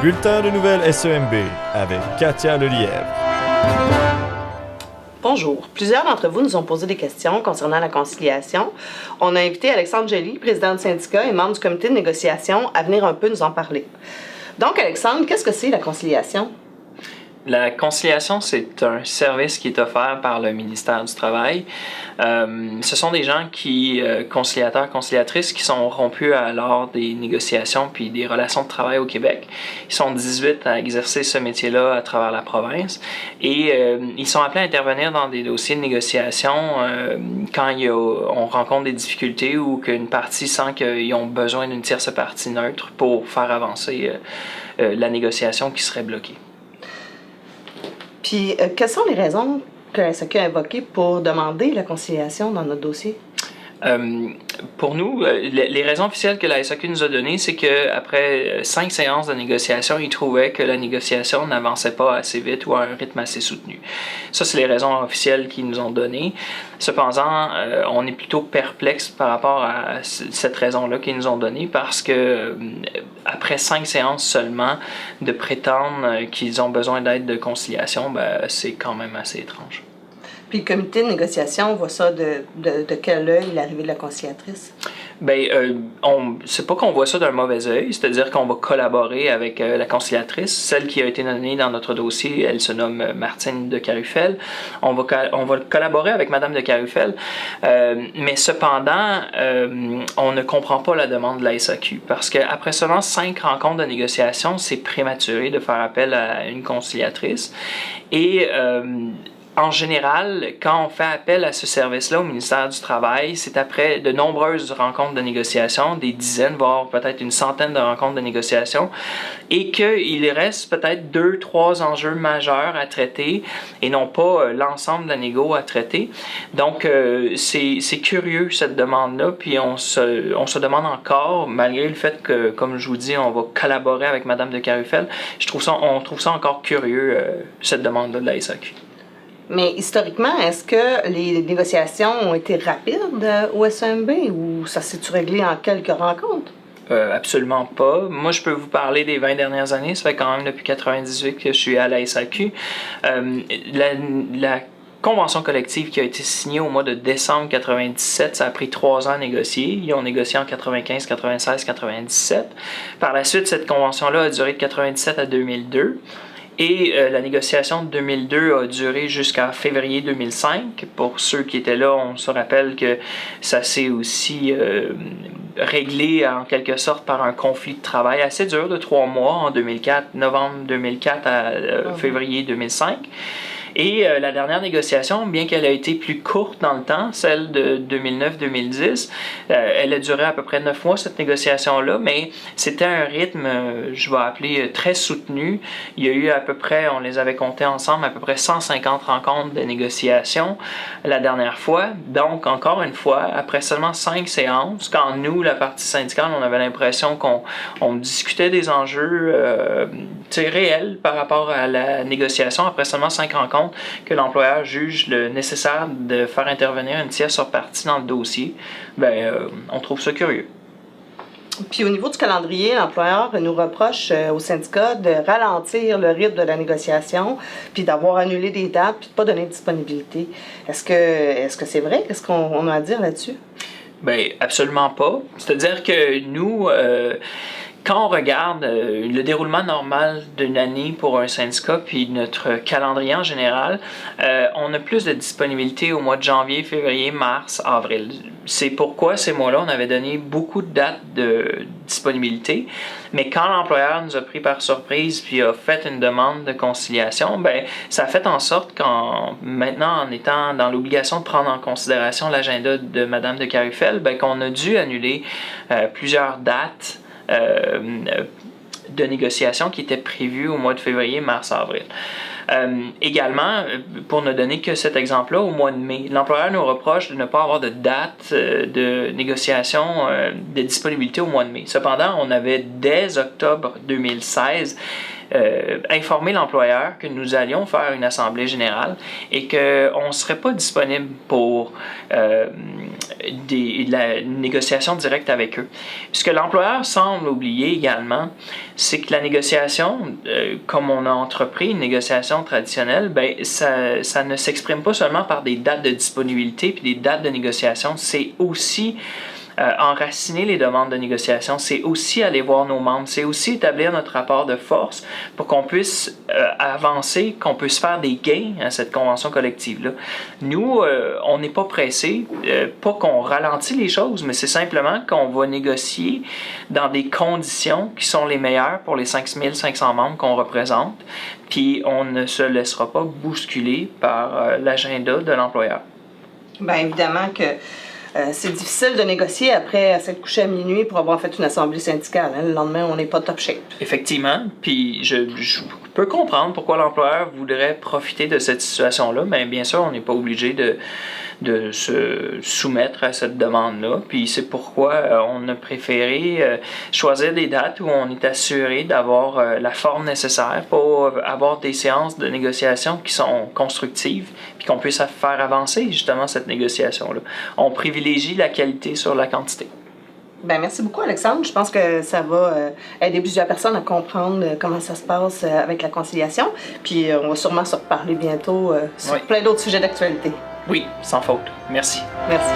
bulletin de nouvelles SEMB avec Katia Lelièvre. Bonjour. Plusieurs d'entre vous nous ont posé des questions concernant la conciliation. On a invité Alexandre Joly, président du syndicat et membre du comité de négociation, à venir un peu nous en parler. Donc, Alexandre, qu'est-ce que c'est la conciliation? La conciliation, c'est un service qui est offert par le ministère du Travail. Ce sont des gens conciliateurs, conciliatrices, qui sont rompus lors des négociations puis des relations de travail au Québec. Ils sont 18 à exercer ce métier-là à travers la province et ils sont appelés à intervenir dans des dossiers de négociation quand on rencontre des difficultés ou qu'une partie sent qu'ils ont besoin d'une tierce partie neutre pour faire avancer la négociation qui serait bloquée. Puis, quelles sont les raisons que la SAQ a invoquées pour demander la conciliation dans notre dossier? Pour nous, les raisons officielles que la SAQ nous a données, c'est qu'après 5 séances de négociation, ils trouvaient que la négociation n'avançait pas assez vite ou à un rythme assez soutenu. Ça, c'est les raisons officielles qu'ils nous ont données. Cependant, on est plutôt perplexe par rapport à cette raison-là qu'ils nous ont donnée parce que après 5 séances seulement, de prétendre qu'ils ont besoin d'aide de conciliation, c'est quand même assez étrange. Puis le comité de négociation voit ça de quel œil, l'arrivée de la conciliatrice? C'est pas qu'on voit ça d'un mauvais œil, c'est-à-dire qu'on va collaborer avec la conciliatrice. Celle qui a été nommée dans notre dossier, elle se nomme Martine de Carufel. On va collaborer avec Madame de Carufel, mais cependant, on ne comprend pas la demande de la SAQ parce qu'après seulement 5 rencontres de négociation, c'est prématuré de faire appel à une conciliatrice. Et en général, quand on fait appel à ce service-là au ministère du Travail, c'est après de nombreuses rencontres de négociation, des dizaines, voire peut-être une centaine de rencontres de négociation, et qu'il reste peut-être 2-3 enjeux majeurs à traiter et non pas l'ensemble de la négo à traiter. Donc, c'est curieux cette demande-là, puis on se demande encore, malgré le fait que, comme je vous dis, on va collaborer avec Mme de Carufel, on trouve ça encore curieux, cette demande-là de la SAQ. Mais historiquement, est-ce que les négociations ont été rapides au SEMB ou ça s'est-tu réglé en quelques rencontres? Absolument pas. Moi, je peux vous parler des 20 dernières années. Ça fait quand même depuis 1998 que je suis à la SAQ. La convention collective qui a été signée au mois de décembre 1997, ça a pris 3 ans à négocier. Ils ont négocié en 95, 96, 97. Par la suite, cette convention-là a duré de 1997 à 2002. Et la négociation de 2002 a duré jusqu'à février 2005. Pour ceux qui étaient là, on se rappelle que ça s'est aussi réglé en quelque sorte par un conflit de travail assez dur de 3 mois en 2004, novembre 2004 à février 2005. Et la dernière négociation, bien qu'elle ait été plus courte dans le temps, celle de 2009-2010, elle a duré à peu près 9 mois, cette négociation-là, mais c'était un rythme, je vais appeler, très soutenu. Il y a eu à peu près, on les avait comptés ensemble, à peu près 150 rencontres de négociation la dernière fois. Donc, encore une fois, après seulement 5 séances, quand nous, la partie syndicale, on avait l'impression qu'on discutait des enjeux réels par rapport à la négociation, après seulement 5 rencontres, que l'employeur juge le nécessaire de faire intervenir une tierce partie dans le dossier, on trouve ça curieux. Puis au niveau du calendrier, l'employeur nous reproche au syndicat de ralentir le rythme de la négociation, puis d'avoir annulé des dates, puis de ne pas donner de disponibilité. Est-ce que c'est vrai? Qu'est-ce qu'on a à dire là-dessus? Absolument pas. C'est-à-dire que nous, quand on regarde le déroulement normal d'une année pour un syndicat, puis notre calendrier en général, on a plus de disponibilité au mois de janvier, février, mars, avril. C'est pourquoi ces mois-là, on avait donné beaucoup de dates de disponibilité. Mais quand l'employeur nous a pris par surprise puis a fait une demande de conciliation, ça a fait en sorte maintenant, en étant dans l'obligation de prendre en considération l'agenda de Mme de Carufel, qu'on a dû annuler plusieurs dates de négociations qui étaient prévues au mois de février, mars, avril. Également, pour ne donner que cet exemple-là, au mois de mai, l'employeur nous reproche de ne pas avoir de date de négociation de disponibilité au mois de mai. Cependant, on avait dès octobre 2016 informer l'employeur que nous allions faire une assemblée générale et qu'on ne serait pas disponible pour la négociation directe avec eux. Ce que l'employeur semble oublier également, c'est que la négociation, comme on a entrepris une négociation traditionnelle, ben, ça ne s'exprime pas seulement par des dates de disponibilité puis des dates de négociation, c'est aussi enraciner les demandes de négociation, c'est aussi aller voir nos membres, c'est aussi établir notre rapport de force pour qu'on puisse avancer, qu'on puisse faire des gains à cette convention collective-là. Nous, on n'est pas pressé, pas qu'on ralentit les choses, mais c'est simplement qu'on va négocier dans des conditions qui sont les meilleures pour les 5500 membres qu'on représente, puis on ne se laissera pas bousculer par l'agenda de l'employeur. Bien évidemment que c'est difficile de négocier après s'être couché à minuit pour avoir fait une assemblée syndicale. Hein. Le lendemain, on n'est pas top shape. Effectivement, puis je peux comprendre pourquoi l'employeur voudrait profiter de cette situation-là, mais bien sûr, on n'est pas obligé de se soumettre à cette demande-là. Puis c'est pourquoi on a préféré choisir des dates où on est assuré d'avoir la forme nécessaire pour avoir des séances de négociation qui sont constructives, puis qu'on puisse faire avancer justement cette négociation-là. On privilégie la qualité sur la quantité. Ben, merci beaucoup, Alexandre. Je pense que ça va aider plusieurs personnes à comprendre comment ça se passe avec la conciliation. Puis on va sûrement se reparler bientôt sur plein d'autres sujets d'actualité. Oui, sans faute. Merci. Merci.